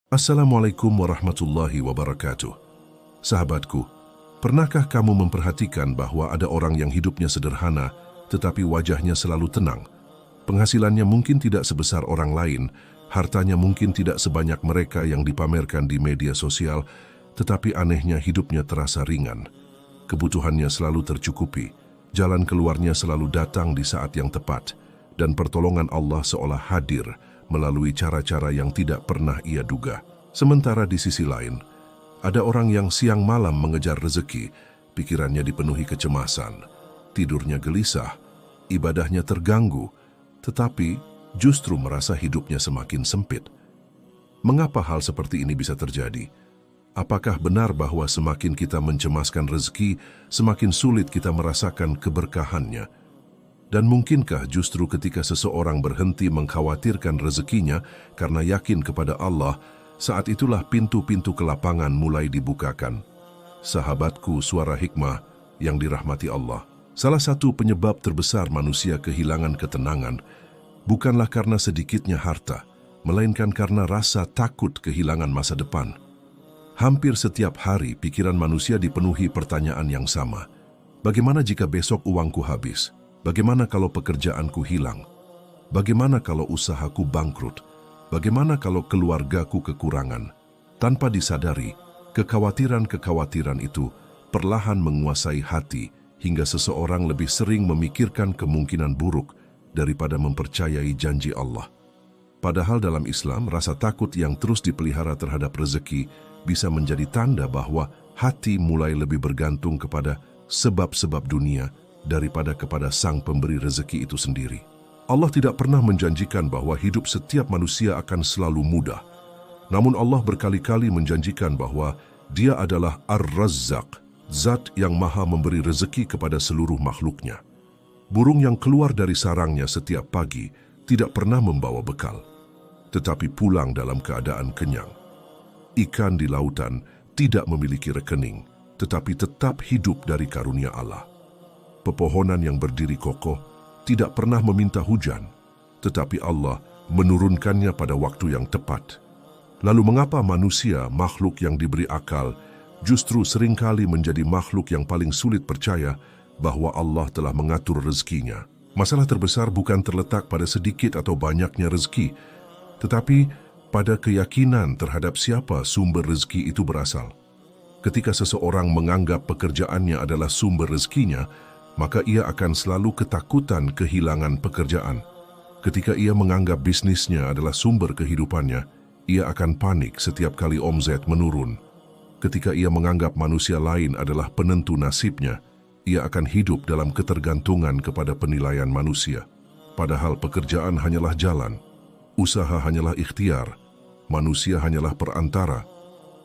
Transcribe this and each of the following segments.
Assalamualaikum warahmatullahi wabarakatuh. Sahabatku, pernahkah kamu memperhatikan bahwa ada orang yang hidupnya sederhana, tetapi wajahnya selalu tenang? Penghasilannya mungkin tidak sebesar orang lain, hartanya mungkin tidak sebanyak mereka yang dipamerkan di media sosial, tetapi anehnya hidupnya terasa ringan. Kebutuhannya selalu tercukupi, jalan keluarnya selalu datang di saat yang tepat, dan pertolongan Allah seolah hadir melalui cara-cara yang tidak pernah ia duga. Sementara di sisi lain, ada orang yang siang malam mengejar rezeki, pikirannya dipenuhi kecemasan, tidurnya gelisah, ibadahnya terganggu, tetapi justru merasa hidupnya semakin sempit. Mengapa hal seperti ini bisa terjadi? Apakah benar bahwa semakin kita mencemaskan rezeki, semakin sulit kita merasakan keberkahannya? Dan mungkinkah justru ketika seseorang berhenti mengkhawatirkan rezekinya karena yakin kepada Allah, saat itulah pintu-pintu kelapangan mulai dibukakan? Sahabatku, suara hikmah yang dirahmati Allah. Salah satu penyebab terbesar manusia kehilangan ketenangan bukanlah karena sedikitnya harta, melainkan karena rasa takut kehilangan masa depan. Hampir setiap hari pikiran manusia dipenuhi pertanyaan yang sama. Bagaimana jika besok uangku habis? Bagaimana kalau pekerjaanku hilang? Bagaimana kalau usahaku bangkrut? Bagaimana kalau keluargaku kekurangan? Tanpa disadari, kekhawatiran-kekhawatiran itu perlahan menguasai hati hingga seseorang lebih sering memikirkan kemungkinan buruk daripada mempercayai janji Allah. Padahal dalam Islam, rasa takut yang terus dipelihara terhadap rezeki bisa menjadi tanda bahwa hati mulai lebih bergantung kepada sebab-sebab dunia daripada kepada Sang Pemberi rezeki itu sendiri. Allah tidak pernah menjanjikan bahwa hidup setiap manusia akan selalu mudah. Namun Allah berkali-kali menjanjikan bahwa Dia adalah Ar-Razzaq, Zat yang maha memberi rezeki kepada seluruh makhluknya. Burung yang keluar dari sarangnya setiap pagi tidak pernah membawa bekal, tetapi pulang dalam keadaan kenyang. Ikan di lautan tidak memiliki rekening, tetapi tetap hidup dari karunia Allah. Pepohonan yang berdiri kokoh tidak pernah meminta hujan, tetapi Allah menurunkannya pada waktu yang tepat. Lalu mengapa manusia, makhluk yang diberi akal, justru seringkali menjadi makhluk yang paling sulit percaya bahwa Allah telah mengatur rezekinya? Masalah terbesar bukan terletak pada sedikit atau banyaknya rezeki, tetapi pada keyakinan terhadap siapa sumber rezeki itu berasal. Ketika seseorang menganggap pekerjaannya adalah sumber rezekinya, maka ia akan selalu ketakutan kehilangan pekerjaan. Ketika ia menganggap bisnisnya adalah sumber kehidupannya, ia akan panik setiap kali omzet menurun. Ketika ia menganggap manusia lain adalah penentu nasibnya, ia akan hidup dalam ketergantungan kepada penilaian manusia. Padahal pekerjaan hanyalah jalan, usaha hanyalah ikhtiar, manusia hanyalah perantara.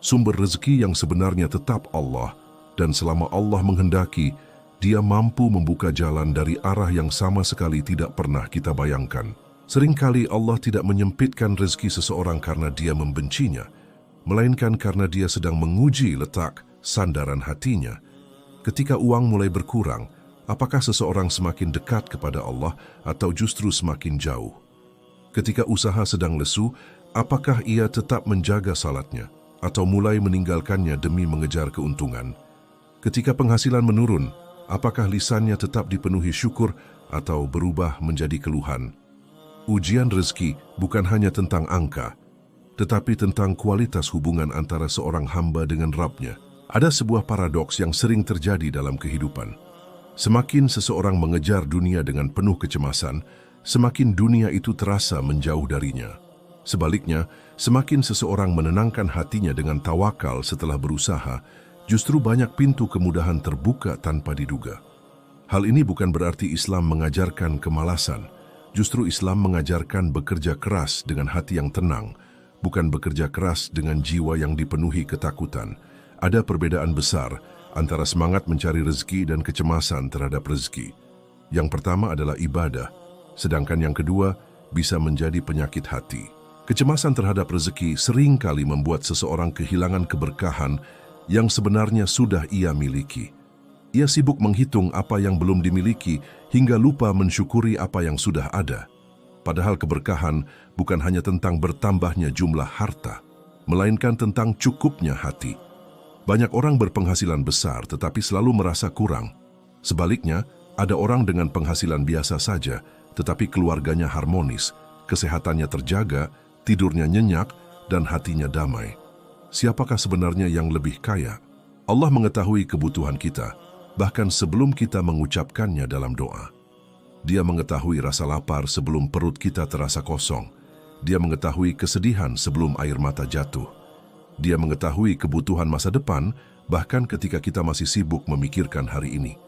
Sumber rezeki yang sebenarnya tetap Allah, dan selama Allah menghendaki, Dia mampu membuka jalan dari arah yang sama sekali tidak pernah kita bayangkan. Seringkali Allah tidak menyempitkan rezeki seseorang karena Dia membencinya, melainkan karena Dia sedang menguji letak sandaran hatinya. Ketika uang mulai berkurang, apakah seseorang semakin dekat kepada Allah atau justru semakin jauh? Ketika usaha sedang lesu, apakah ia tetap menjaga salatnya atau mulai meninggalkannya demi mengejar keuntungan? Ketika penghasilan menurun, apakah lisannya tetap dipenuhi syukur atau berubah menjadi keluhan? Ujian rezeki bukan hanya tentang angka, tetapi tentang kualitas hubungan antara seorang hamba dengan Rabb-nya. Ada sebuah paradoks yang sering terjadi dalam kehidupan. Semakin seseorang mengejar dunia dengan penuh kecemasan, semakin dunia itu terasa menjauh darinya. Sebaliknya, semakin seseorang menenangkan hatinya dengan tawakal setelah berusaha, justru banyak pintu kemudahan terbuka tanpa diduga. Hal ini bukan berarti Islam mengajarkan kemalasan. Justru Islam mengajarkan bekerja keras dengan hati yang tenang, bukan bekerja keras dengan jiwa yang dipenuhi ketakutan. Ada perbedaan besar antara semangat mencari rezeki dan kecemasan terhadap rezeki. Yang pertama adalah ibadah, sedangkan yang kedua bisa menjadi penyakit hati. Kecemasan terhadap rezeki seringkali membuat seseorang kehilangan keberkahan yang sebenarnya sudah ia miliki. Ia sibuk menghitung apa yang belum dimiliki hingga lupa mensyukuri apa yang sudah ada. Padahal keberkahan bukan hanya tentang bertambahnya jumlah harta, melainkan tentang cukupnya hati. Banyak orang berpenghasilan besar tetapi selalu merasa kurang. Sebaliknya, ada orang dengan penghasilan biasa saja tetapi keluarganya harmonis, kesehatannya terjaga, tidurnya nyenyak, dan hatinya damai. Siapakah sebenarnya yang lebih kaya? Allah mengetahui kebutuhan kita, bahkan sebelum kita mengucapkannya dalam doa. Dia mengetahui rasa lapar sebelum perut kita terasa kosong. Dia mengetahui kesedihan sebelum air mata jatuh. Dia mengetahui kebutuhan masa depan, bahkan ketika kita masih sibuk memikirkan hari ini.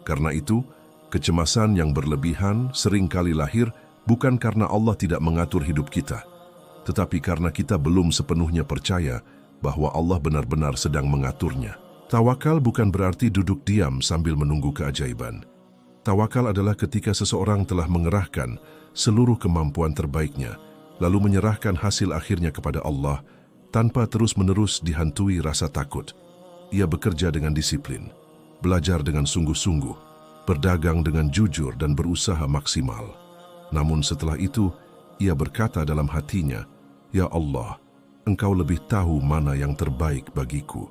Karena itu, kecemasan yang berlebihan seringkali lahir bukan karena Allah tidak mengatur hidup kita, tetapi karena kita belum sepenuhnya percaya bahwa Allah benar-benar sedang mengaturnya. Tawakal bukan berarti duduk diam sambil menunggu keajaiban. Tawakal adalah ketika seseorang telah mengerahkan seluruh kemampuan terbaiknya, lalu menyerahkan hasil akhirnya kepada Allah tanpa terus-menerus dihantui rasa takut. Ia bekerja dengan disiplin, belajar dengan sungguh-sungguh, berdagang dengan jujur dan berusaha maksimal. Namun setelah itu, ia berkata dalam hatinya, "Ya Allah, Engkau lebih tahu mana yang terbaik bagiku."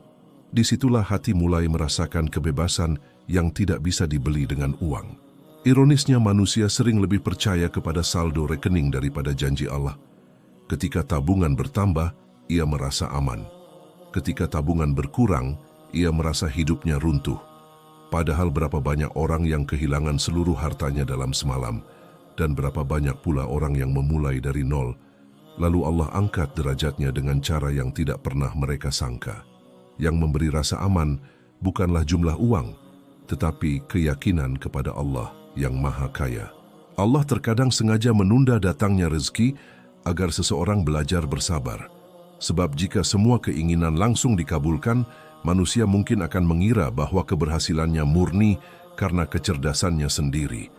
Disitulah hati mulai merasakan kebebasan yang tidak bisa dibeli dengan uang. Ironisnya, manusia sering lebih percaya kepada saldo rekening daripada janji Allah. Ketika tabungan bertambah, ia merasa aman. Ketika tabungan berkurang, ia merasa hidupnya runtuh. Padahal berapa banyak orang yang kehilangan seluruh hartanya dalam semalam, dan berapa banyak pula orang yang memulai dari nol, lalu Allah angkat derajatnya dengan cara yang tidak pernah mereka sangka. Yang memberi rasa aman bukanlah jumlah uang, tetapi keyakinan kepada Allah yang Maha Kaya. Allah terkadang sengaja menunda datangnya rezeki agar seseorang belajar bersabar. Sebab jika semua keinginan langsung dikabulkan, manusia mungkin akan mengira bahwa keberhasilannya murni karena kecerdasannya sendiri.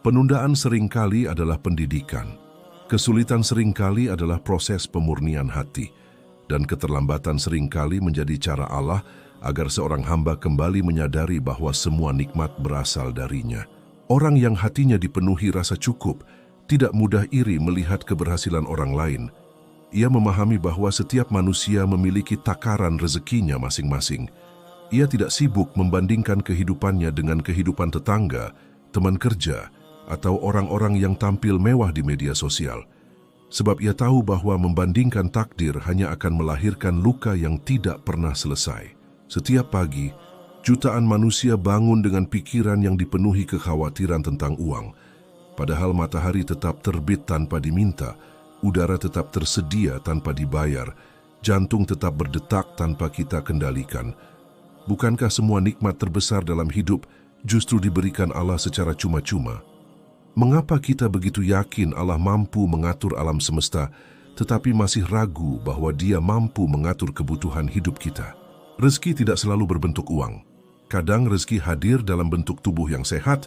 Penundaan seringkali adalah pendidikan. Kesulitan seringkali adalah proses pemurnian hati. Dan keterlambatan seringkali menjadi cara Allah agar seorang hamba kembali menyadari bahwa semua nikmat berasal darinya. Orang yang hatinya dipenuhi rasa cukup tidak mudah iri melihat keberhasilan orang lain. Ia memahami bahwa setiap manusia memiliki takaran rezekinya masing-masing. Ia tidak sibuk membandingkan kehidupannya dengan kehidupan tetangga, teman kerja, atau orang-orang yang tampil mewah di media sosial. Sebab ia tahu bahwa membandingkan takdir hanya akan melahirkan luka yang tidak pernah selesai. Setiap pagi, jutaan manusia bangun dengan pikiran yang dipenuhi kekhawatiran tentang uang. Padahal matahari tetap terbit tanpa diminta, udara tetap tersedia tanpa dibayar, jantung tetap berdetak tanpa kita kendalikan. Bukankah semua nikmat terbesar dalam hidup justru diberikan Allah secara cuma-cuma? Mengapa kita begitu yakin Allah mampu mengatur alam semesta, tetapi masih ragu bahwa Dia mampu mengatur kebutuhan hidup kita? Rezeki tidak selalu berbentuk uang. Kadang rezeki hadir dalam bentuk tubuh yang sehat,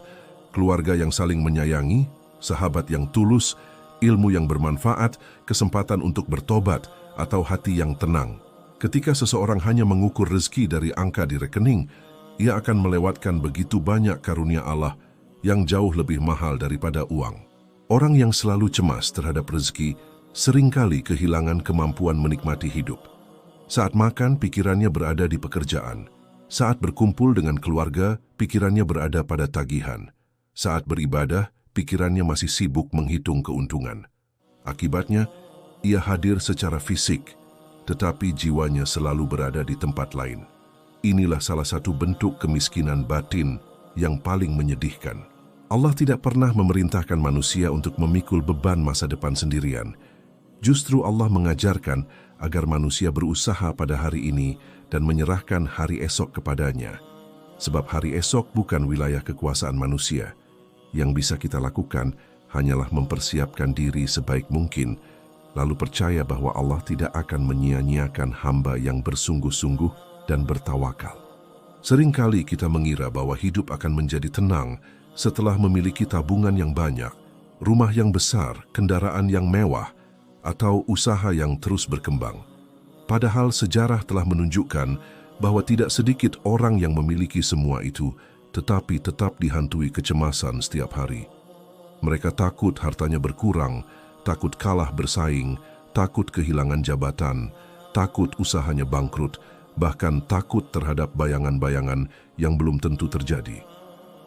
keluarga yang saling menyayangi, sahabat yang tulus, ilmu yang bermanfaat, kesempatan untuk bertobat, atau hati yang tenang. Ketika seseorang hanya mengukur rezeki dari angka di rekening, ia akan melewatkan begitu banyak karunia Allah yang jauh lebih mahal daripada uang. Orang yang selalu cemas terhadap rezeki seringkali kehilangan kemampuan menikmati hidup. Saat makan, pikirannya berada di pekerjaan. Saat berkumpul dengan keluarga, pikirannya berada pada tagihan. Saat beribadah, pikirannya masih sibuk menghitung keuntungan. Akibatnya, ia hadir secara fisik, tetapi jiwanya selalu berada di tempat lain. Inilah salah satu bentuk kemiskinan batin yang paling menyedihkan. Allah tidak pernah memerintahkan manusia untuk memikul beban masa depan sendirian. Justru Allah mengajarkan agar manusia berusaha pada hari ini dan menyerahkan hari esok kepadanya. Sebab hari esok bukan wilayah kekuasaan manusia. Yang bisa kita lakukan hanyalah mempersiapkan diri sebaik mungkin, lalu percaya bahwa Allah tidak akan menyia-nyiakan hamba yang bersungguh-sungguh dan bertawakal. Seringkali kita mengira bahwa hidup akan menjadi tenang setelah memiliki tabungan yang banyak, rumah yang besar, kendaraan yang mewah, atau usaha yang terus berkembang. Padahal sejarah telah menunjukkan bahwa tidak sedikit orang yang memiliki semua itu, tetapi tetap dihantui kecemasan setiap hari. Mereka takut hartanya berkurang, takut kalah bersaing, takut kehilangan jabatan, takut usahanya bangkrut, bahkan takut terhadap bayangan-bayangan yang belum tentu terjadi.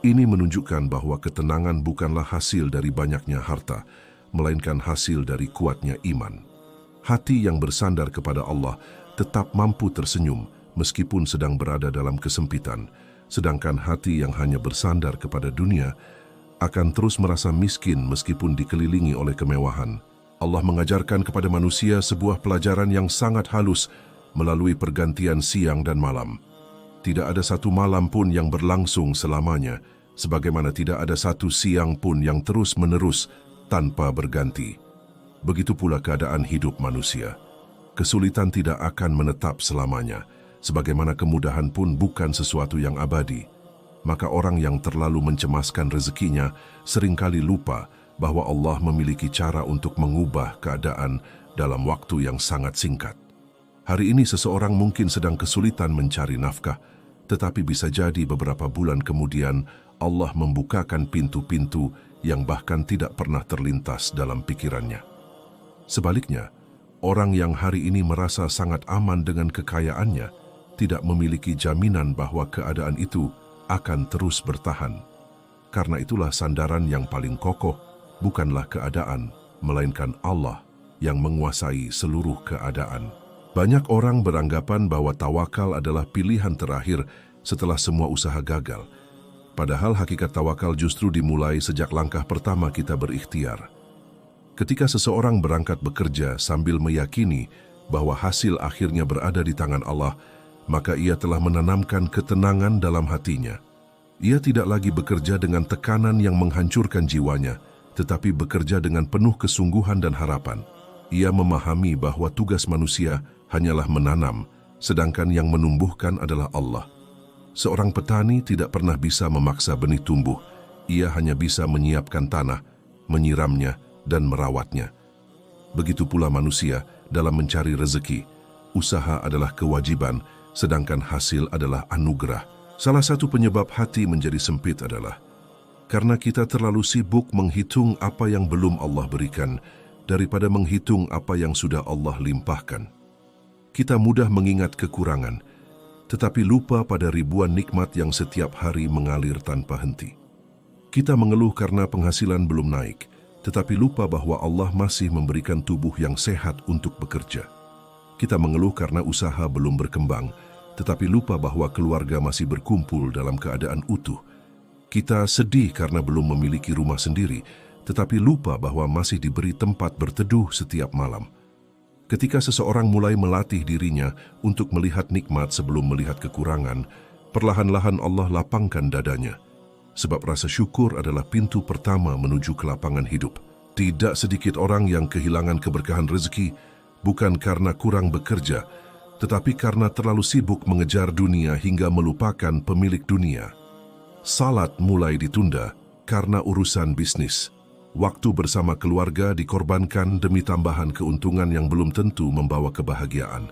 Ini menunjukkan bahwa ketenangan bukanlah hasil dari banyaknya harta, melainkan hasil dari kuatnya iman. Hati yang bersandar kepada Allah tetap mampu tersenyum meskipun sedang berada dalam kesempitan, sedangkan hati yang hanya bersandar kepada dunia akan terus merasa miskin meskipun dikelilingi oleh kemewahan. Allah mengajarkan kepada manusia sebuah pelajaran yang sangat halus melalui pergantian siang dan malam. Tidak ada satu malam pun yang berlangsung selamanya, sebagaimana tidak ada satu siang pun yang terus-menerus tanpa berganti. Begitu pula keadaan hidup manusia. Kesulitan tidak akan menetap selamanya, sebagaimana kemudahan pun bukan sesuatu yang abadi. Maka orang yang terlalu mencemaskan rezekinya seringkali lupa bahwa Allah memiliki cara untuk mengubah keadaan dalam waktu yang sangat singkat. Hari ini seseorang mungkin sedang kesulitan mencari nafkah, tetapi bisa jadi beberapa bulan kemudian Allah membukakan pintu-pintu yang bahkan tidak pernah terlintas dalam pikirannya. Sebaliknya, orang yang hari ini merasa sangat aman dengan kekayaannya tidak memiliki jaminan bahwa keadaan itu akan terus bertahan. Karena itulah sandaran yang paling kokoh bukanlah keadaan, melainkan Allah yang menguasai seluruh keadaan. Banyak orang beranggapan bahwa tawakal adalah pilihan terakhir setelah semua usaha gagal. Padahal hakikat tawakal justru dimulai sejak langkah pertama kita berikhtiar. Ketika seseorang berangkat bekerja sambil meyakini bahwa hasil akhirnya berada di tangan Allah, maka ia telah menanamkan ketenangan dalam hatinya. Ia tidak lagi bekerja dengan tekanan yang menghancurkan jiwanya, tetapi bekerja dengan penuh kesungguhan dan harapan. Ia memahami bahwa tugas manusia hanyalah menanam, sedangkan yang menumbuhkan adalah Allah. Seorang petani tidak pernah bisa memaksa benih tumbuh. Ia hanya bisa menyiapkan tanah, menyiramnya, dan merawatnya. Begitu pula manusia dalam mencari rezeki. Usaha adalah kewajiban, sedangkan hasil adalah anugerah. Salah satu penyebab hati menjadi sempit adalah karena kita terlalu sibuk menghitung apa yang belum Allah berikan daripada menghitung apa yang sudah Allah limpahkan. Kita mudah mengingat kekurangan, tetapi lupa pada ribuan nikmat yang setiap hari mengalir tanpa henti. Kita mengeluh karena penghasilan belum naik, tetapi lupa bahwa Allah masih memberikan tubuh yang sehat untuk bekerja. Kita mengeluh karena usaha belum berkembang, tetapi lupa bahwa keluarga masih berkumpul dalam keadaan utuh. Kita sedih karena belum memiliki rumah sendiri, tetapi lupa bahwa masih diberi tempat berteduh setiap malam. Ketika seseorang mulai melatih dirinya untuk melihat nikmat sebelum melihat kekurangan, perlahan-lahan Allah lapangkan dadanya. Sebab rasa syukur adalah pintu pertama menuju kelapangan hidup. Tidak sedikit orang yang kehilangan keberkahan rezeki, bukan karena kurang bekerja, tetapi karena terlalu sibuk mengejar dunia hingga melupakan pemilik dunia. Salat mulai ditunda karena urusan bisnis. Waktu bersama keluarga dikorbankan demi tambahan keuntungan yang belum tentu membawa kebahagiaan.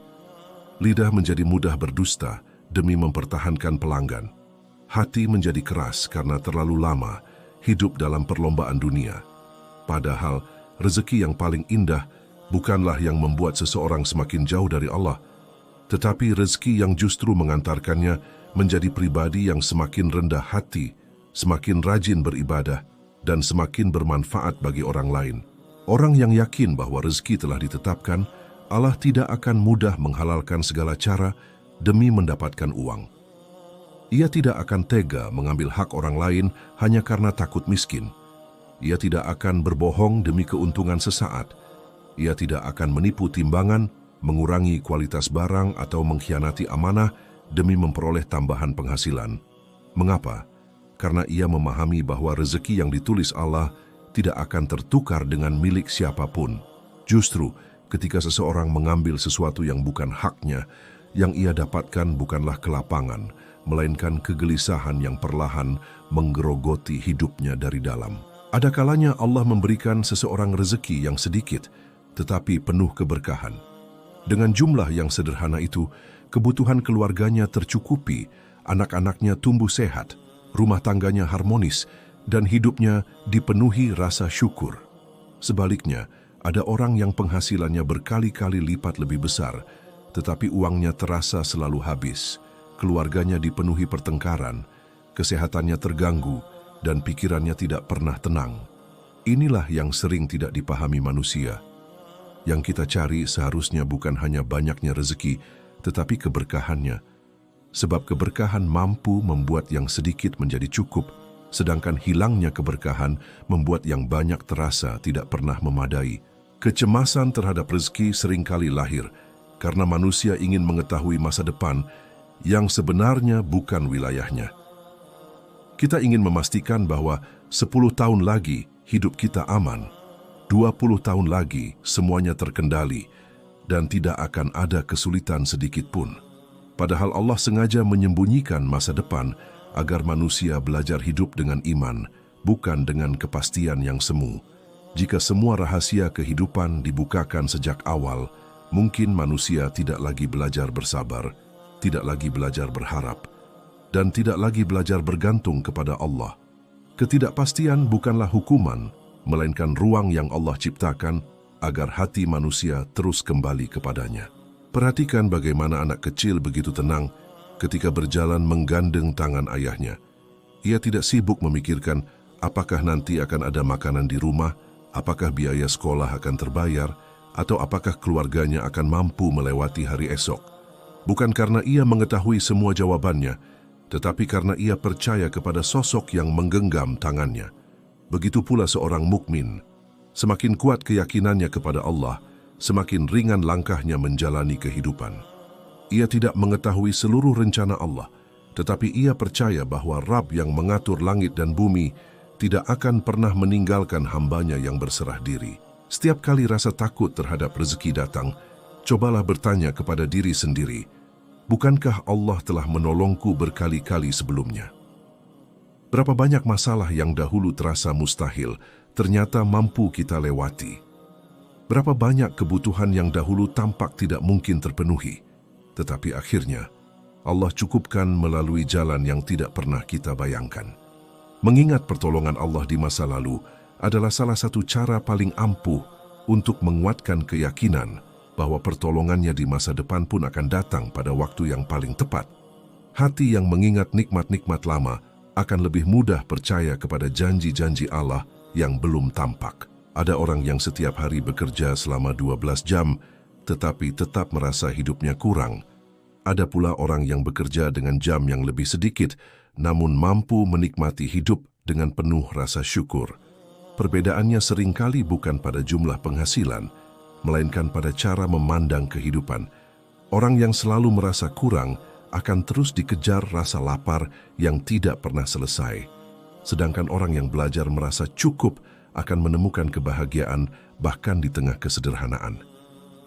Lidah menjadi mudah berdusta demi mempertahankan pelanggan. Hati menjadi keras karena terlalu lama hidup dalam perlombaan dunia. Padahal rezeki yang paling indah bukanlah yang membuat seseorang semakin jauh dari Allah, tetapi rezeki yang justru mengantarkannya menjadi pribadi yang semakin rendah hati, semakin rajin beribadah, dan semakin bermanfaat bagi orang lain. Orang yang yakin bahwa rezeki telah ditetapkan, Allah tidak akan mudah menghalalkan segala cara demi mendapatkan uang. Ia tidak akan tega mengambil hak orang lain hanya karena takut miskin. Ia tidak akan berbohong demi keuntungan sesaat. Ia tidak akan menipu timbangan, mengurangi kualitas barang atau mengkhianati amanah demi memperoleh tambahan penghasilan. Mengapa? Karena ia memahami bahwa rezeki yang ditulis Allah tidak akan tertukar dengan milik siapapun. Justru, ketika seseorang mengambil sesuatu yang bukan haknya, yang ia dapatkan bukanlah kelapangan, melainkan kegelisahan yang perlahan menggerogoti hidupnya dari dalam. Ada kalanya Allah memberikan seseorang rezeki yang sedikit, tetapi penuh keberkahan. Dengan jumlah yang sederhana itu, kebutuhan keluarganya tercukupi, anak-anaknya tumbuh sehat, rumah tangganya harmonis, dan hidupnya dipenuhi rasa syukur. Sebaliknya, ada orang yang penghasilannya berkali-kali lipat lebih besar, tetapi uangnya terasa selalu habis, keluarganya dipenuhi pertengkaran, kesehatannya terganggu, dan pikirannya tidak pernah tenang. Inilah yang sering tidak dipahami manusia. Yang kita cari seharusnya bukan hanya banyaknya rezeki, tetapi keberkahannya. Sebab keberkahan mampu membuat yang sedikit menjadi cukup, sedangkan hilangnya keberkahan membuat yang banyak terasa tidak pernah memadai. Kecemasan terhadap rezeki seringkali lahir karena manusia ingin mengetahui masa depan yang sebenarnya bukan wilayahnya. Kita ingin memastikan bahwa 10 tahun lagi hidup kita aman, 20 tahun lagi semuanya terkendali, dan tidak akan ada kesulitan sedikit pun. Padahal Allah sengaja menyembunyikan masa depan agar manusia belajar hidup dengan iman, bukan dengan kepastian yang semu. Jika semua rahasia kehidupan dibukakan sejak awal, mungkin manusia tidak lagi belajar bersabar, tidak lagi belajar berharap, dan tidak lagi belajar bergantung kepada Allah. Ketidakpastian bukanlah hukuman, melainkan ruang yang Allah ciptakan agar hati manusia terus kembali kepadanya. Perhatikan bagaimana anak kecil begitu tenang ketika berjalan menggandeng tangan ayahnya. Ia tidak sibuk memikirkan apakah nanti akan ada makanan di rumah, apakah biaya sekolah akan terbayar, atau apakah keluarganya akan mampu melewati hari esok. Bukan karena ia mengetahui semua jawabannya, tetapi karena ia percaya kepada sosok yang menggenggam tangannya. Begitu pula seorang mukmin. Semakin kuat keyakinannya kepada Allah, semakin ringan langkahnya menjalani kehidupan. Ia tidak mengetahui seluruh rencana Allah, tetapi ia percaya bahwa Rabb yang mengatur langit dan bumi tidak akan pernah meninggalkan hambanya yang berserah diri. Setiap kali rasa takut terhadap rezeki datang, cobalah bertanya kepada diri sendiri, bukankah Allah telah menolongku berkali-kali sebelumnya? Berapa banyak masalah yang dahulu terasa mustahil, ternyata mampu kita lewati. Berapa banyak kebutuhan yang dahulu tampak tidak mungkin terpenuhi, tetapi akhirnya Allah cukupkan melalui jalan yang tidak pernah kita bayangkan. Mengingat pertolongan Allah di masa lalu adalah salah satu cara paling ampuh untuk menguatkan keyakinan bahwa pertolongannya di masa depan pun akan datang pada waktu yang paling tepat. Hati yang mengingat nikmat-nikmat lama akan lebih mudah percaya kepada janji-janji Allah yang belum tampak. Ada orang yang setiap hari bekerja selama 12 jam, tetapi tetap merasa hidupnya kurang. Ada pula orang yang bekerja dengan jam yang lebih sedikit, namun mampu menikmati hidup dengan penuh rasa syukur. Perbedaannya seringkali bukan pada jumlah penghasilan, melainkan pada cara memandang kehidupan. Orang yang selalu merasa kurang akan terus dikejar rasa lapar yang tidak pernah selesai. Sedangkan orang yang belajar merasa cukup akan menemukan kebahagiaan bahkan di tengah kesederhanaan.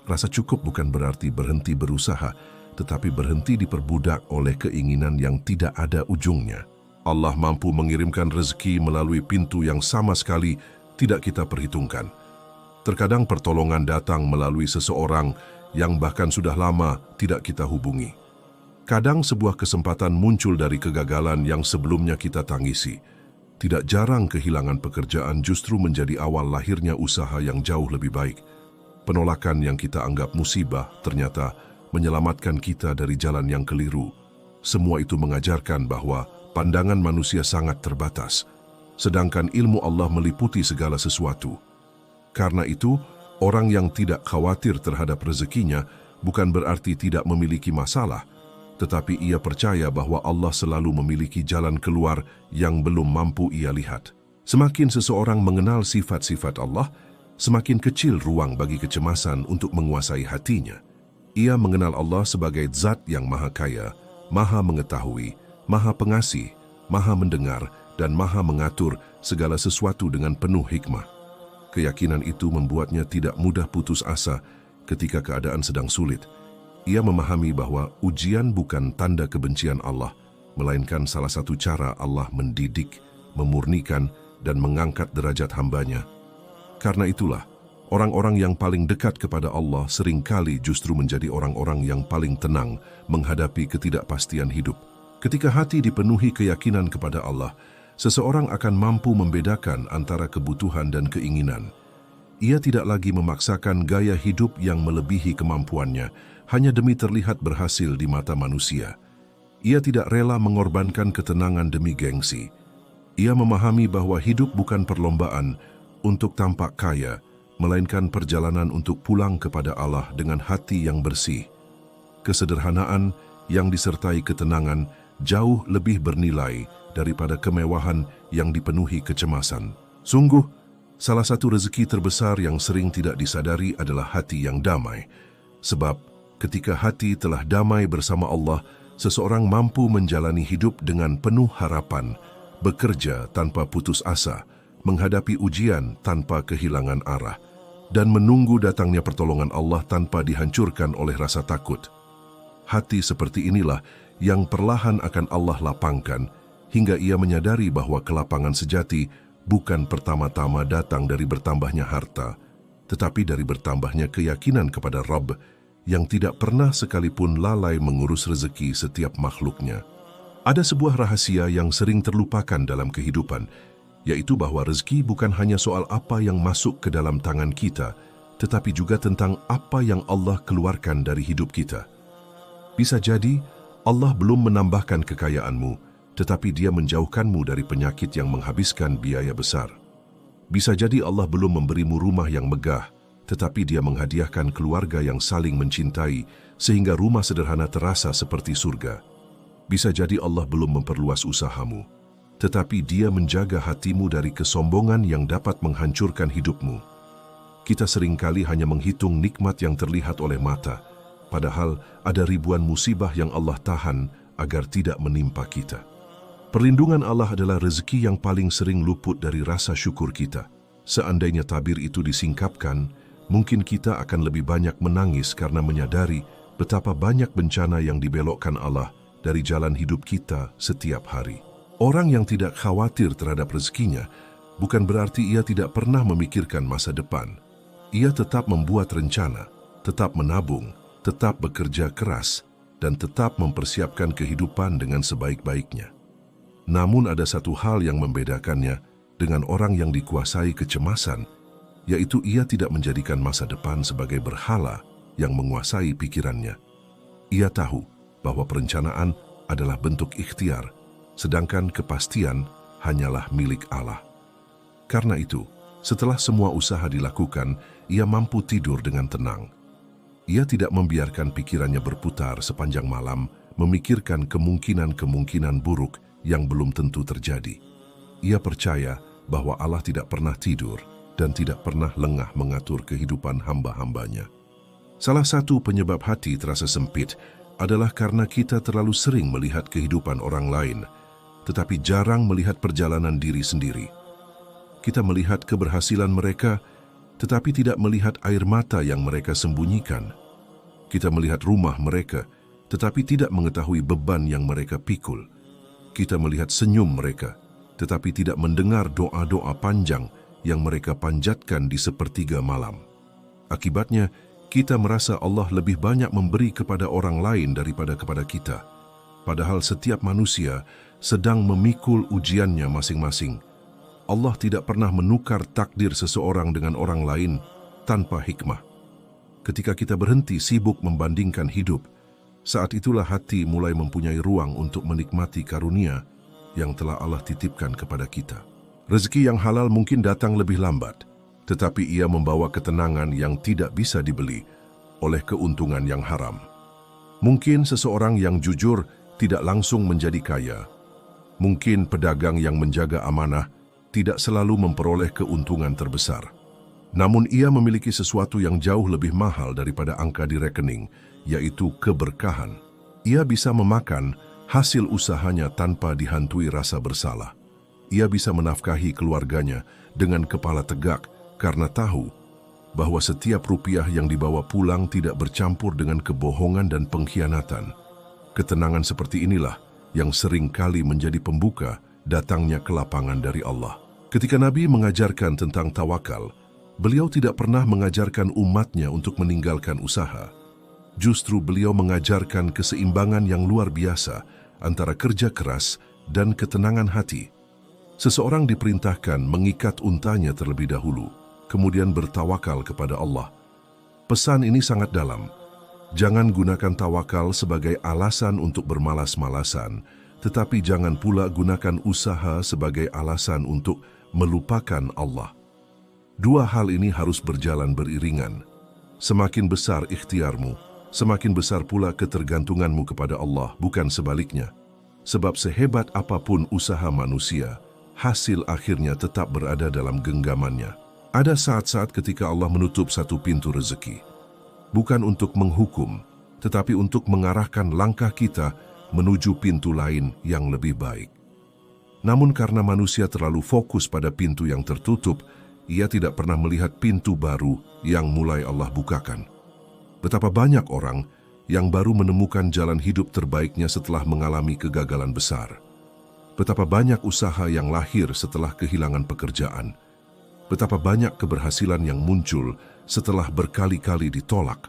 Rasa cukup bukan berarti berhenti berusaha, tetapi berhenti diperbudak oleh keinginan yang tidak ada ujungnya. Allah mampu mengirimkan rezeki melalui pintu yang sama sekali tidak kita perhitungkan. Terkadang pertolongan datang melalui seseorang yang bahkan sudah lama tidak kita hubungi. Kadang sebuah kesempatan muncul dari kegagalan yang sebelumnya kita tangisi. Tidak jarang kehilangan pekerjaan justru menjadi awal lahirnya usaha yang jauh lebih baik. Penolakan yang kita anggap musibah ternyata menyelamatkan kita dari jalan yang keliru. Semua itu mengajarkan bahwa pandangan manusia sangat terbatas, sedangkan ilmu Allah meliputi segala sesuatu. Karena itu, orang yang tidak khawatir terhadap rezekinya bukan berarti tidak memiliki masalah, tetapi ia percaya bahwa Allah selalu memiliki jalan keluar yang belum mampu ia lihat. Semakin seseorang mengenal sifat-sifat Allah, semakin kecil ruang bagi kecemasan untuk menguasai hatinya. Ia mengenal Allah sebagai Zat yang Maha Kaya, Maha Mengetahui, Maha Pengasih, Maha Mendengar, dan Maha Mengatur segala sesuatu dengan penuh hikmah. Keyakinan itu membuatnya tidak mudah putus asa ketika keadaan sedang sulit. Ia memahami bahwa ujian bukan tanda kebencian Allah, melainkan salah satu cara Allah mendidik, memurnikan, dan mengangkat derajat hambanya. Karena itulah, orang-orang yang paling dekat kepada Allah seringkali justru menjadi orang-orang yang paling tenang menghadapi ketidakpastian hidup. Ketika hati dipenuhi keyakinan kepada Allah, seseorang akan mampu membedakan antara kebutuhan dan keinginan. Ia tidak lagi memaksakan gaya hidup yang melebihi kemampuannya, hanya demi terlihat berhasil di mata manusia. Ia tidak rela mengorbankan ketenangan demi gengsi. Ia memahami bahwa hidup bukan perlombaan untuk tampak kaya, melainkan perjalanan untuk pulang kepada Allah dengan hati yang bersih. Kesederhanaan yang disertai ketenangan jauh lebih bernilai daripada kemewahan yang dipenuhi kecemasan. Sungguh, salah satu rezeki terbesar yang sering tidak disadari adalah hati yang damai. Sebab, ketika hati telah damai bersama Allah, seseorang mampu menjalani hidup dengan penuh harapan, bekerja tanpa putus asa, menghadapi ujian tanpa kehilangan arah, dan menunggu datangnya pertolongan Allah tanpa dihancurkan oleh rasa takut. Hati seperti inilah yang perlahan akan Allah lapangkan, hingga ia menyadari bahwa kelapangan sejati bukan pertama-tama datang dari bertambahnya harta, tetapi dari bertambahnya keyakinan kepada Rabb yang tidak pernah sekalipun lalai mengurus rezeki setiap makhluknya. Ada sebuah rahasia yang sering terlupakan dalam kehidupan, yaitu bahwa rezeki bukan hanya soal apa yang masuk ke dalam tangan kita, tetapi juga tentang apa yang Allah keluarkan dari hidup kita. Bisa jadi Allah belum menambahkan kekayaanmu, tetapi Dia menjauhkanmu dari penyakit yang menghabiskan biaya besar. Bisa jadi Allah belum memberimu rumah yang megah, tetapi Dia menghadiahkan keluarga yang saling mencintai, sehingga rumah sederhana terasa seperti surga. Bisa jadi Allah belum memperluas usahamu, tetapi Dia menjaga hatimu dari kesombongan yang dapat menghancurkan hidupmu. Kita seringkali hanya menghitung nikmat yang terlihat oleh mata, padahal ada ribuan musibah yang Allah tahan agar tidak menimpa kita. Perlindungan Allah adalah rezeki yang paling sering luput dari rasa syukur kita. Seandainya tabir itu disingkapkan, mungkin kita akan lebih banyak menangis karena menyadari betapa banyak bencana yang dibelokkan Allah dari jalan hidup kita setiap hari. Orang yang tidak khawatir terhadap rezekinya bukan berarti ia tidak pernah memikirkan masa depan. Ia tetap membuat rencana, tetap menabung, tetap bekerja keras, dan tetap mempersiapkan kehidupan dengan sebaik-baiknya. Namun ada satu hal yang membedakannya dengan orang yang dikuasai kecemasan, yaitu ia tidak menjadikan masa depan sebagai berhala yang menguasai pikirannya. Ia tahu bahwa perencanaan adalah bentuk ikhtiar, sedangkan kepastian hanyalah milik Allah. Karena itu, setelah semua usaha dilakukan, ia mampu tidur dengan tenang. Ia tidak membiarkan pikirannya berputar sepanjang malam, memikirkan kemungkinan-kemungkinan buruk yang belum tentu terjadi. Ia percaya bahwa Allah tidak pernah tidur dan tidak pernah lengah mengatur kehidupan hamba-hambanya. Salah satu penyebab hati terasa sempit adalah karena kita terlalu sering melihat kehidupan orang lain, tetapi jarang melihat perjalanan diri sendiri. Kita melihat keberhasilan mereka, tetapi tidak melihat air mata yang mereka sembunyikan. Kita melihat rumah mereka, tetapi tidak mengetahui beban yang mereka pikul. Kita melihat senyum mereka, tetapi tidak mendengar doa-doa panjang yang mereka panjatkan di sepertiga malam. Akibatnya, kita merasa Allah lebih banyak memberi kepada orang lain daripada kepada kita. Padahal setiap manusia sedang memikul ujiannya masing-masing. Allah tidak pernah menukar takdir seseorang dengan orang lain tanpa hikmah. Ketika kita berhenti sibuk membandingkan hidup, saat itulah hati mulai mempunyai ruang untuk menikmati karunia yang telah Allah titipkan kepada kita. Rezeki yang halal mungkin datang lebih lambat, tetapi ia membawa ketenangan yang tidak bisa dibeli oleh keuntungan yang haram. Mungkin seseorang yang jujur tidak langsung menjadi kaya. Mungkin pedagang yang menjaga amanah tidak selalu memperoleh keuntungan terbesar. Namun ia memiliki sesuatu yang jauh lebih mahal daripada angka di rekening, yaitu keberkahan. Ia bisa memakan hasil usahanya tanpa dihantui rasa bersalah. Ia bisa menafkahi keluarganya dengan kepala tegak karena tahu bahwa setiap rupiah yang dibawa pulang tidak bercampur dengan kebohongan dan pengkhianatan. Ketenangan seperti inilah yang sering kali menjadi pembuka datangnya kelapangan dari Allah. Ketika Nabi mengajarkan tentang tawakal, beliau tidak pernah mengajarkan umatnya untuk meninggalkan usaha. Justru beliau mengajarkan keseimbangan yang luar biasa antara kerja keras dan ketenangan hati. Seseorang diperintahkan mengikat untanya terlebih dahulu, kemudian bertawakal kepada Allah. Pesan ini sangat dalam. Jangan gunakan tawakal sebagai alasan untuk bermalas-malasan, tetapi jangan pula gunakan usaha sebagai alasan untuk melupakan Allah. Dua hal ini harus berjalan beriringan. Semakin besar ikhtiarmu, semakin besar pula ketergantunganmu kepada Allah, bukan sebaliknya. Sebab sehebat apapun usaha manusia, hasil akhirnya tetap berada dalam genggamannya. Ada saat-saat ketika Allah menutup satu pintu rezeki. Bukan untuk menghukum, tetapi untuk mengarahkan langkah kita menuju pintu lain yang lebih baik. Namun karena manusia terlalu fokus pada pintu yang tertutup, ia tidak pernah melihat pintu baru yang mulai Allah bukakan. Betapa banyak orang yang baru menemukan jalan hidup terbaiknya setelah mengalami kegagalan besar. Betapa banyak usaha yang lahir setelah kehilangan pekerjaan. Betapa banyak keberhasilan yang muncul setelah berkali-kali ditolak.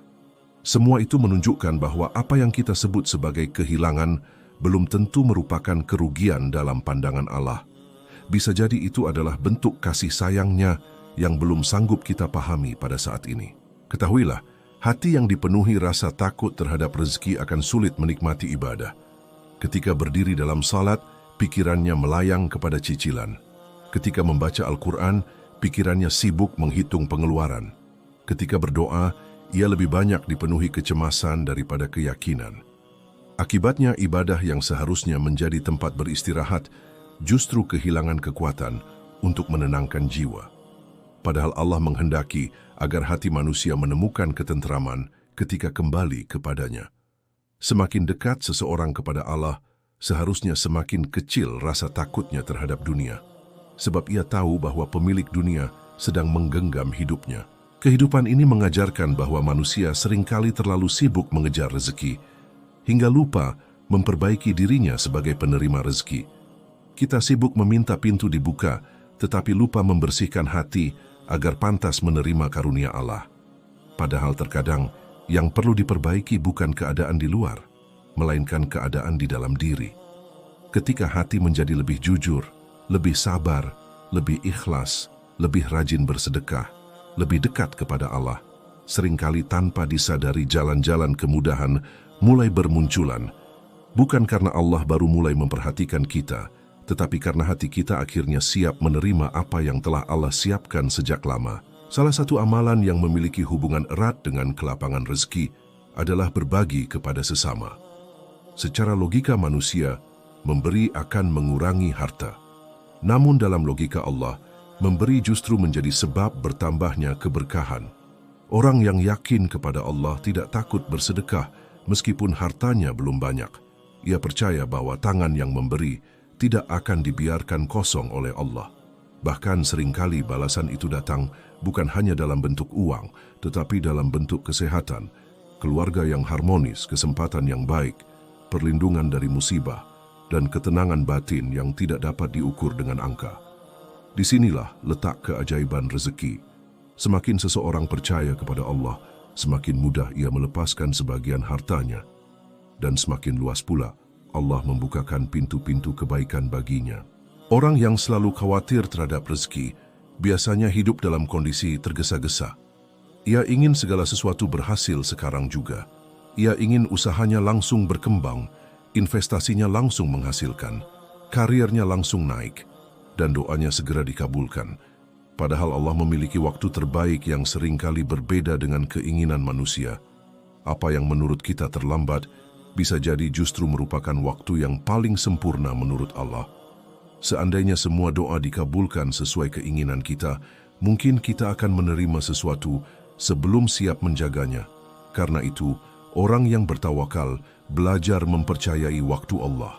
Semua itu menunjukkan bahwa apa yang kita sebut sebagai kehilangan belum tentu merupakan kerugian dalam pandangan Allah. Bisa jadi itu adalah bentuk kasih sayangnya yang belum sanggup kita pahami pada saat ini. Ketahuilah, hati yang dipenuhi rasa takut terhadap rezeki akan sulit menikmati ibadah. Ketika berdiri dalam salat, pikirannya melayang kepada cicilan. Ketika membaca Al-Quran, pikirannya sibuk menghitung pengeluaran. Ketika berdoa, ia lebih banyak dipenuhi kecemasan daripada keyakinan. Akibatnya ibadah yang seharusnya menjadi tempat beristirahat justru kehilangan kekuatan untuk menenangkan jiwa. Padahal Allah menghendaki agar hati manusia menemukan ketentraman ketika kembali kepadanya. Semakin dekat seseorang kepada Allah, seharusnya semakin kecil rasa takutnya terhadap dunia. Sebab ia tahu bahwa pemilik dunia sedang menggenggam hidupnya. Kehidupan ini mengajarkan bahwa manusia seringkali terlalu sibuk mengejar rezeki, hingga lupa memperbaiki dirinya sebagai penerima rezeki. Kita sibuk meminta pintu dibuka, tetapi lupa membersihkan hati agar pantas menerima karunia Allah. Padahal terkadang yang perlu diperbaiki bukan keadaan di luar, melainkan keadaan di dalam diri. Ketika hati menjadi lebih jujur, lebih sabar, lebih ikhlas, lebih rajin bersedekah, lebih dekat kepada Allah, seringkali tanpa disadari jalan-jalan kemudahan mulai bermunculan, bukan karena Allah baru mulai memperhatikan kita, tetapi karena hati kita akhirnya siap menerima apa yang telah Allah siapkan sejak lama. Salah satu amalan yang memiliki hubungan erat dengan kelapangan rezeki adalah berbagi kepada sesama. Secara logika manusia, memberi akan mengurangi harta. Namun dalam logika Allah, memberi justru menjadi sebab bertambahnya keberkahan. Orang yang yakin kepada Allah tidak takut bersedekah meskipun hartanya belum banyak. Ia percaya bahwa tangan yang memberi tidak akan dibiarkan kosong oleh Allah. Bahkan seringkali balasan itu datang bukan hanya dalam bentuk uang, tetapi dalam bentuk kesehatan, keluarga yang harmonis, kesempatan yang baik, perlindungan dari musibah, dan ketenangan batin yang tidak dapat diukur dengan angka. Disinilah letak keajaiban rezeki. Semakin seseorang percaya kepada Allah, semakin mudah ia melepaskan sebagian hartanya. Dan semakin luas pula, Allah membukakan pintu-pintu kebaikan baginya. Orang yang selalu khawatir terhadap rezeki, biasanya hidup dalam kondisi tergesa-gesa. Ia ingin segala sesuatu berhasil sekarang juga. Ia ingin usahanya langsung berkembang, investasinya langsung menghasilkan, karirnya langsung naik, dan doanya segera dikabulkan. Padahal Allah memiliki waktu terbaik yang seringkali berbeda dengan keinginan manusia. Apa yang menurut kita terlambat, bisa jadi justru merupakan waktu yang paling sempurna menurut Allah. Seandainya semua doa dikabulkan sesuai keinginan kita, mungkin kita akan menerima sesuatu sebelum siap menjaganya. Karena itu, orang yang bertawakal belajar mempercayai waktu Allah.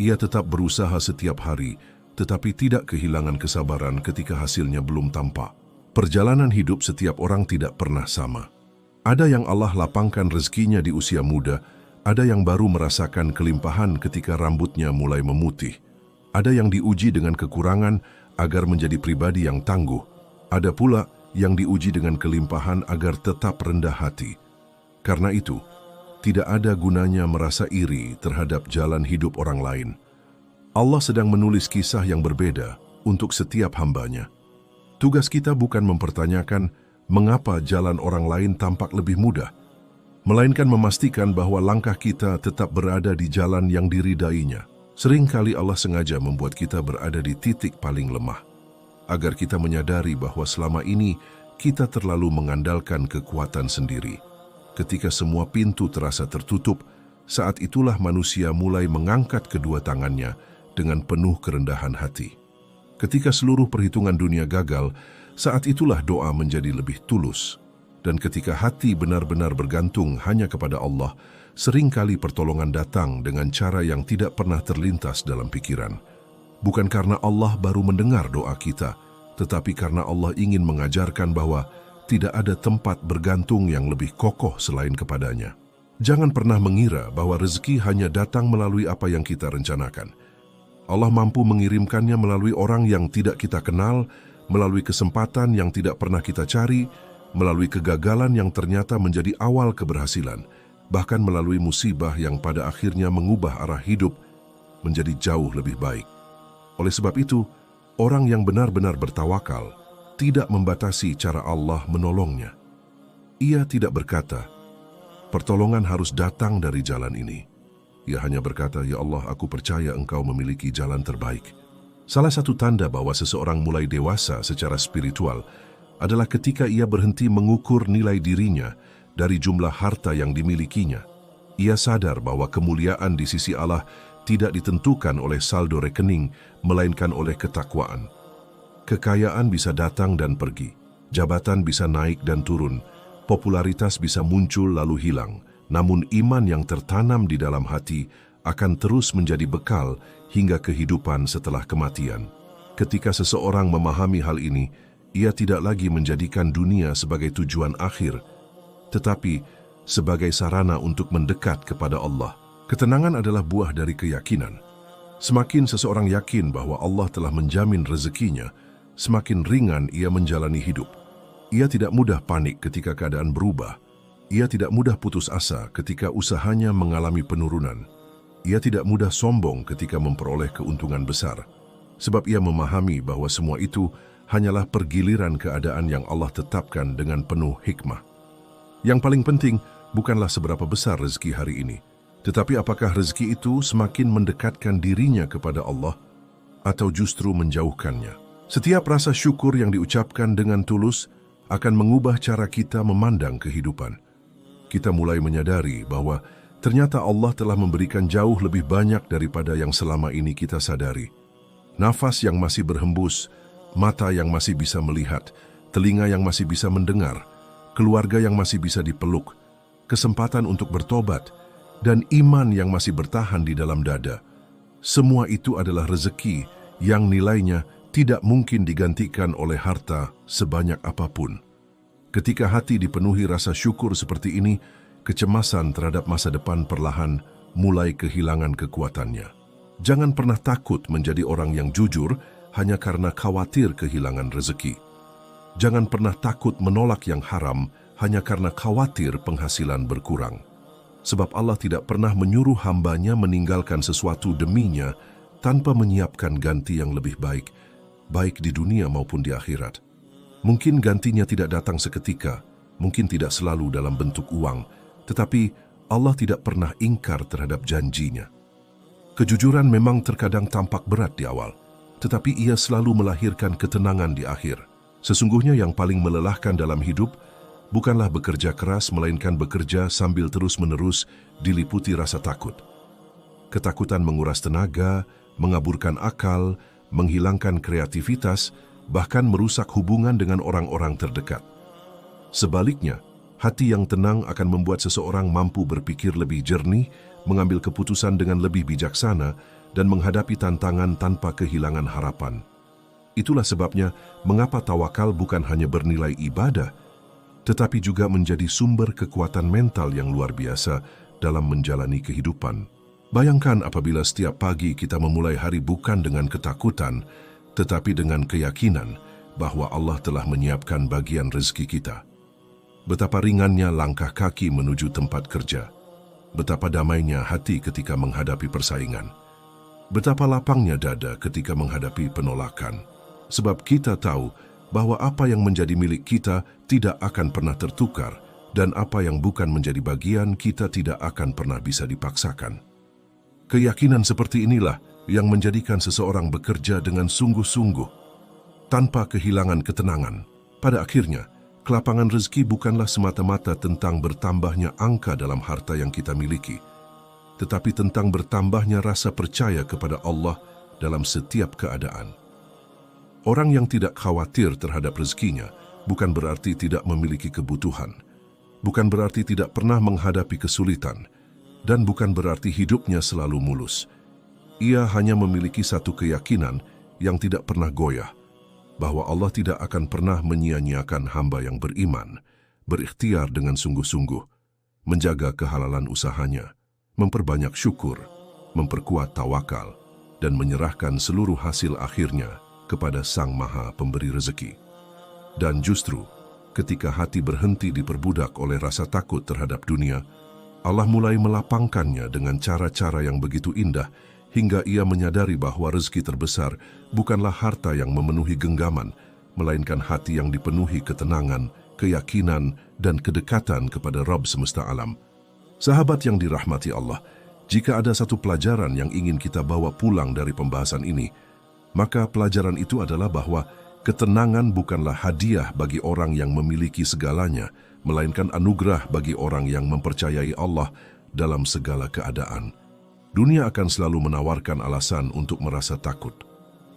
Ia tetap berusaha setiap hari, tetapi tidak kehilangan kesabaran ketika hasilnya belum tampak. Perjalanan hidup setiap orang tidak pernah sama. Ada yang Allah lapangkan rezekinya di usia muda, ada yang baru merasakan kelimpahan ketika rambutnya mulai memutih. Ada yang diuji dengan kekurangan agar menjadi pribadi yang tangguh. Ada pula yang diuji dengan kelimpahan agar tetap rendah hati. Karena itu, tidak ada gunanya merasa iri terhadap jalan hidup orang lain. Allah sedang menulis kisah yang berbeda untuk setiap hambanya. Tugas kita bukan mempertanyakan mengapa jalan orang lain tampak lebih mudah, melainkan memastikan bahwa langkah kita tetap berada di jalan yang diridainya. Seringkali Allah sengaja membuat kita berada di titik paling lemah, agar kita menyadari bahwa selama ini kita terlalu mengandalkan kekuatan sendiri. Ketika semua pintu terasa tertutup, saat itulah manusia mulai mengangkat kedua tangannya dengan penuh kerendahan hati. Ketika seluruh perhitungan dunia gagal, saat itulah doa menjadi lebih tulus. Dan ketika hati benar-benar bergantung hanya kepada Allah, seringkali pertolongan datang dengan cara yang tidak pernah terlintas dalam pikiran. Bukan karena Allah baru mendengar doa kita, tetapi karena Allah ingin mengajarkan bahwa tidak ada tempat bergantung yang lebih kokoh selain kepadanya. Jangan pernah mengira bahwa rezeki hanya datang melalui apa yang kita rencanakan. Allah mampu mengirimkannya melalui orang yang tidak kita kenal, melalui kesempatan yang tidak pernah kita cari, melalui kegagalan yang ternyata menjadi awal keberhasilan, bahkan melalui musibah yang pada akhirnya mengubah arah hidup menjadi jauh lebih baik. Oleh sebab itu, orang yang benar-benar bertawakal tidak membatasi cara Allah menolongnya. Ia tidak berkata, pertolongan harus datang dari jalan ini. Ia hanya berkata, ya Allah, aku percaya Engkau memiliki jalan terbaik. Salah satu tanda bahwa seseorang mulai dewasa secara spiritual adalah ketika ia berhenti mengukur nilai dirinya dari jumlah harta yang dimilikinya. Ia sadar bahwa kemuliaan di sisi Allah tidak ditentukan oleh saldo rekening, melainkan oleh ketakwaan. Kekayaan bisa datang dan pergi, jabatan bisa naik dan turun, popularitas bisa muncul lalu hilang, namun iman yang tertanam di dalam hati akan terus menjadi bekal hingga kehidupan setelah kematian. Ketika seseorang memahami hal ini, ia tidak lagi menjadikan dunia sebagai tujuan akhir, tetapi sebagai sarana untuk mendekat kepada Allah. Ketenangan adalah buah dari keyakinan. Semakin seseorang yakin bahwa Allah telah menjamin rezekinya, semakin ringan ia menjalani hidup. Ia tidak mudah panik ketika keadaan berubah. Ia tidak mudah putus asa ketika usahanya mengalami penurunan. Ia tidak mudah sombong ketika memperoleh keuntungan besar, sebab ia memahami bahwa semua itu hanyalah pergiliran keadaan yang Allah tetapkan dengan penuh hikmah. Yang paling penting bukanlah seberapa besar rezeki hari ini, tetapi apakah rezeki itu semakin mendekatkan dirinya kepada Allah atau justru menjauhkannya. Setiap rasa syukur yang diucapkan dengan tulus akan mengubah cara kita memandang kehidupan. Kita mulai menyadari bahwa ternyata Allah telah memberikan jauh lebih banyak daripada yang selama ini kita sadari. Nafas yang masih berhembus, mata yang masih bisa melihat, telinga yang masih bisa mendengar, keluarga yang masih bisa dipeluk, kesempatan untuk bertobat, dan iman yang masih bertahan di dalam dada. Semua itu adalah rezeki yang nilainya tidak mungkin digantikan oleh harta sebanyak apapun. Ketika hati dipenuhi rasa syukur seperti ini, kecemasan terhadap masa depan perlahan mulai kehilangan kekuatannya. Jangan pernah takut menjadi orang yang jujur hanya karena khawatir kehilangan rezeki. Jangan pernah takut menolak yang haram hanya karena khawatir penghasilan berkurang. Sebab Allah tidak pernah menyuruh hambanya meninggalkan sesuatu deminya tanpa menyiapkan ganti yang lebih baik, baik di dunia maupun di akhirat. Mungkin gantinya tidak datang seketika, mungkin tidak selalu dalam bentuk uang, tetapi Allah tidak pernah ingkar terhadap janjinya. Kejujuran memang terkadang tampak berat di awal, tetapi ia selalu melahirkan ketenangan di akhir. Sesungguhnya yang paling melelahkan dalam hidup bukanlah bekerja keras, melainkan bekerja sambil terus-menerus diliputi rasa takut. Ketakutan menguras tenaga, mengaburkan akal, menghilangkan kreativitas, bahkan merusak hubungan dengan orang-orang terdekat. Sebaliknya, hati yang tenang akan membuat seseorang mampu berpikir lebih jernih, mengambil keputusan dengan lebih bijaksana, dan menghadapi tantangan tanpa kehilangan harapan. Itulah sebabnya mengapa tawakal bukan hanya bernilai ibadah, tetapi juga menjadi sumber kekuatan mental yang luar biasa dalam menjalani kehidupan. Bayangkan apabila setiap pagi kita memulai hari bukan dengan ketakutan, tetapi dengan keyakinan bahwa Allah telah menyiapkan bagian rezeki kita. Betapa ringannya langkah kaki menuju tempat kerja. Betapa damainya hati ketika menghadapi persaingan. Betapa lapangnya dada ketika menghadapi penolakan. Sebab kita tahu bahwa apa yang menjadi milik kita tidak akan pernah tertukar, dan apa yang bukan menjadi bagian kita tidak akan pernah bisa dipaksakan. Keyakinan seperti inilah yang menjadikan seseorang bekerja dengan sungguh-sungguh, tanpa kehilangan ketenangan. Pada akhirnya, kelapangan rezeki bukanlah semata-mata tentang bertambahnya angka dalam harta yang kita miliki, tetapi tentang bertambahnya rasa percaya kepada Allah dalam setiap keadaan. Orang yang tidak khawatir terhadap rezekinya bukan berarti tidak memiliki kebutuhan, bukan berarti tidak pernah menghadapi kesulitan, dan bukan berarti hidupnya selalu mulus. Ia hanya memiliki satu keyakinan yang tidak pernah goyah, bahwa Allah tidak akan pernah menyia-nyiakan hamba yang beriman, berikhtiar dengan sungguh-sungguh, menjaga kehalalan usahanya, memperbanyak syukur, memperkuat tawakal, dan menyerahkan seluruh hasil akhirnya kepada Sang Maha Pemberi Rezeki. Dan justru, ketika hati berhenti diperbudak oleh rasa takut terhadap dunia, Allah mulai melapangkannya dengan cara-cara yang begitu indah, hingga ia menyadari bahwa rezeki terbesar bukanlah harta yang memenuhi genggaman, melainkan hati yang dipenuhi ketenangan, keyakinan, dan kedekatan kepada Rabb semesta alam. Sahabat yang dirahmati Allah, jika ada satu pelajaran yang ingin kita bawa pulang dari pembahasan ini, maka pelajaran itu adalah bahwa ketenangan bukanlah hadiah bagi orang yang memiliki segalanya, melainkan anugerah bagi orang yang mempercayai Allah dalam segala keadaan. Dunia akan selalu menawarkan alasan untuk merasa takut.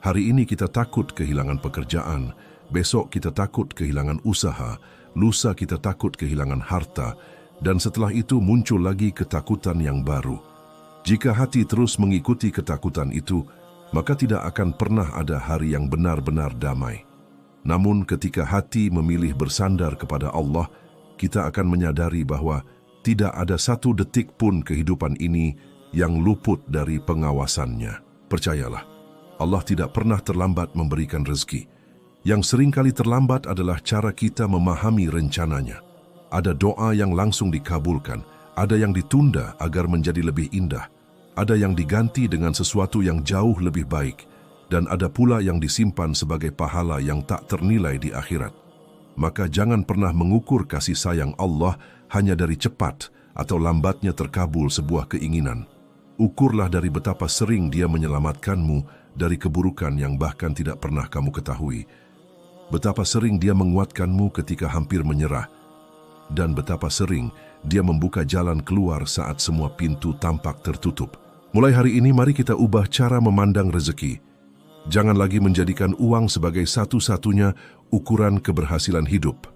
Hari ini kita takut kehilangan pekerjaan, besok kita takut kehilangan usaha, lusa kita takut kehilangan harta, dan setelah itu muncul lagi ketakutan yang baru. Jika hati terus mengikuti ketakutan itu, maka tidak akan pernah ada hari yang benar-benar damai. Namun ketika hati memilih bersandar kepada Allah, kita akan menyadari bahwa tidak ada satu detik pun kehidupan ini yang luput dari pengawasannya. Percayalah, Allah tidak pernah terlambat memberikan rezeki. Yang seringkali terlambat adalah cara kita memahami rencananya. Ada doa yang langsung dikabulkan, ada yang ditunda agar menjadi lebih indah, ada yang diganti dengan sesuatu yang jauh lebih baik, dan ada pula yang disimpan sebagai pahala yang tak ternilai di akhirat. Maka jangan pernah mengukur kasih sayang Allah hanya dari cepat atau lambatnya terkabul sebuah keinginan. Ukurlah dari betapa sering Dia menyelamatkanmu dari keburukan yang bahkan tidak pernah kamu ketahui. Betapa sering Dia menguatkanmu ketika hampir menyerah, dan betapa sering Dia membuka jalan keluar saat semua pintu tampak tertutup. Mulai hari ini mari kita ubah cara memandang rezeki. Jangan lagi menjadikan uang sebagai satu-satunya ukuran keberhasilan hidup.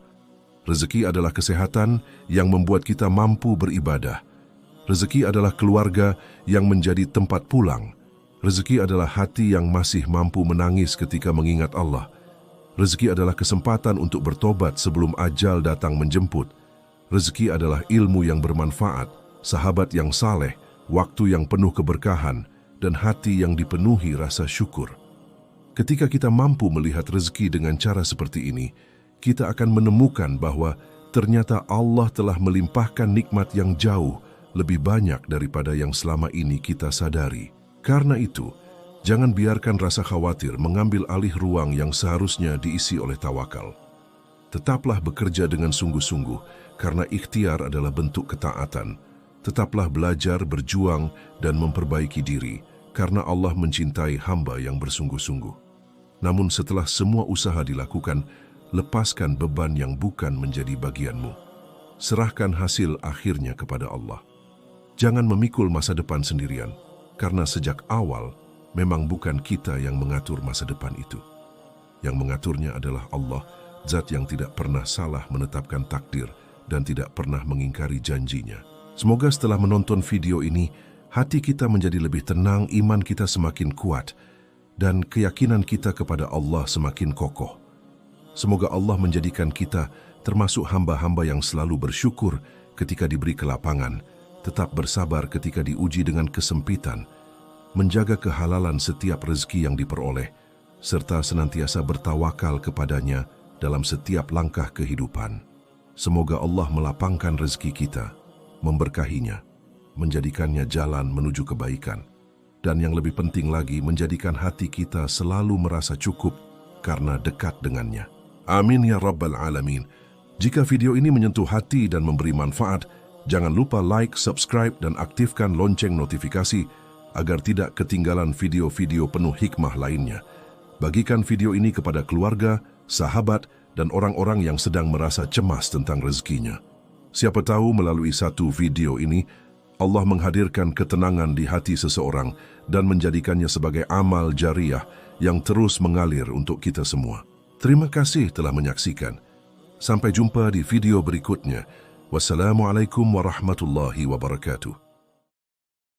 Rezeki adalah kesehatan yang membuat kita mampu beribadah. Rezeki adalah keluarga yang menjadi tempat pulang. Rezeki adalah hati yang masih mampu menangis ketika mengingat Allah. Rezeki adalah kesempatan untuk bertobat sebelum ajal datang menjemput. Rezeki adalah ilmu yang bermanfaat, sahabat yang saleh, waktu yang penuh keberkahan, dan hati yang dipenuhi rasa syukur. Ketika kita mampu melihat rezeki dengan cara seperti ini, kita akan menemukan bahwa ternyata Allah telah melimpahkan nikmat yang jauh lebih banyak daripada yang selama ini kita sadari. Karena itu, jangan biarkan rasa khawatir mengambil alih ruang yang seharusnya diisi oleh tawakal. Tetaplah bekerja dengan sungguh-sungguh, karena ikhtiar adalah bentuk ketaatan. Tetaplah belajar, berjuang, dan memperbaiki diri, karena Allah mencintai hamba yang bersungguh-sungguh. Namun setelah semua usaha dilakukan, lepaskan beban yang bukan menjadi bagianmu. Serahkan hasil akhirnya kepada Allah. Jangan memikul masa depan sendirian, karena sejak awal memang bukan kita yang mengatur masa depan itu. Yang mengaturnya adalah Allah, Zat yang tidak pernah salah menetapkan takdir dan tidak pernah mengingkari janjinya. Semoga setelah menonton video ini, hati kita menjadi lebih tenang, iman kita semakin kuat, dan keyakinan kita kepada Allah semakin kokoh. Semoga Allah menjadikan kita termasuk hamba-hamba yang selalu bersyukur ketika diberi kelapangan, tetap bersabar ketika diuji dengan kesempitan, menjaga kehalalan setiap rezeki yang diperoleh, serta senantiasa bertawakal kepadanya dalam setiap langkah kehidupan. Semoga Allah melapangkan rezeki kita, memberkahinya, menjadikannya jalan menuju kebaikan, dan yang lebih penting lagi, menjadikan hati kita selalu merasa cukup karena dekat dengannya. Amin ya Rabbal Alamin. Jika video ini menyentuh hati dan memberi manfaat, jangan lupa like, subscribe, dan aktifkan lonceng notifikasi agar tidak ketinggalan video-video penuh hikmah lainnya. Bagikan video ini kepada keluarga, sahabat, dan orang-orang yang sedang merasa cemas tentang rezekinya. Siapa tahu melalui satu video ini, Allah menghadirkan ketenangan di hati seseorang dan menjadikannya sebagai amal jariah yang terus mengalir untuk kita semua. Terima kasih telah menyaksikan. Sampai jumpa di video berikutnya. Wassalamualaikum warahmatullahi wabarakatuh.